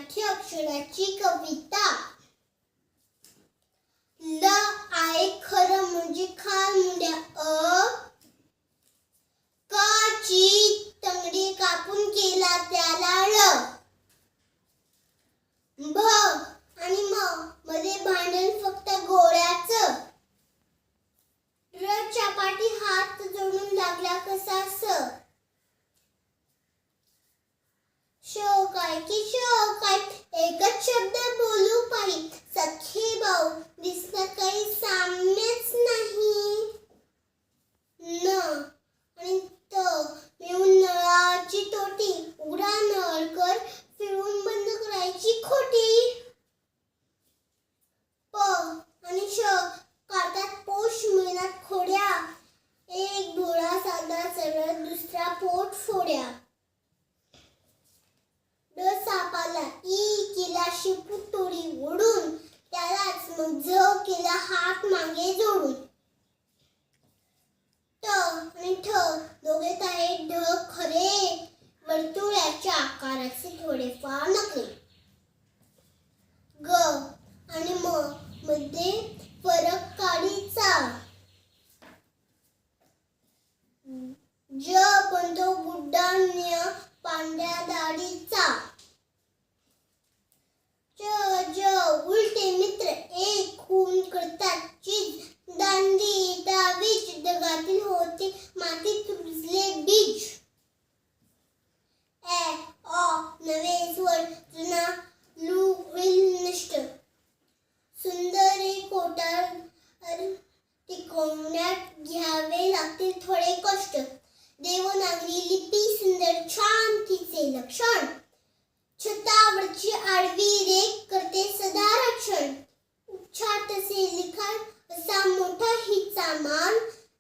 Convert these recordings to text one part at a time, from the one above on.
मराठी अक्षराची कविता. ल आहे खरं म्हणजे खाल मुंड्या. काची तंगडी कापून केला त्याला ळ. भ आणि म मध्ये भांडण फक्त गोळ्याचं. र च्या पाठी हात जोडून लागला कसा स. शोकाय की शोकाय एकच शब्द बोलू पाही. सखे भाऊ दिसत काही साम्यच नाही. न आणि त मिळून नळाची तोटी. उघडा नळ कर फिरवून बंद करायची खोटी. प आणि श काढतात पोष महिन्यात खोड्या. एक डोळा साधा सरळ दुसरा पोट फोड्या. ड सापाला ई केला शिपूट तोडी ओढून. त्यालाच मग ज केला हात मागे जोडून. ट आणि ठ दोघेच आहेत ढग खरे. वर्तुळाच्या आकाराचे थोडेफार नखरे. ग आणि म मध्ये फरक काढीचा. ज बनतो बुड्डाण्या पांढऱ्या दाढीचा. ज उलटे मित्र एक होऊन करतात चीज. दांडी डावीच जगातील होते मातीत रुजले बीज. नवे स्वर जुना लू होईल नष्ट. सुंदर कोटार टिकवण्यात घ्यावे लागतील थोडे कष्ट. देवनागरी लिपी सुंदर छान तिचे लक्षण. छतावरची आडवी रेख करते सदा रक्षण. उच्चार तसे लिखाण असा मोठा हिचा मान.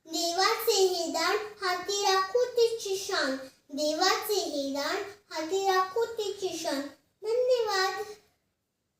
देवाचे हे दान हाती राखू तिची शान. देवाचे हे दान हाती राखू तिची शान. धन्यवाद.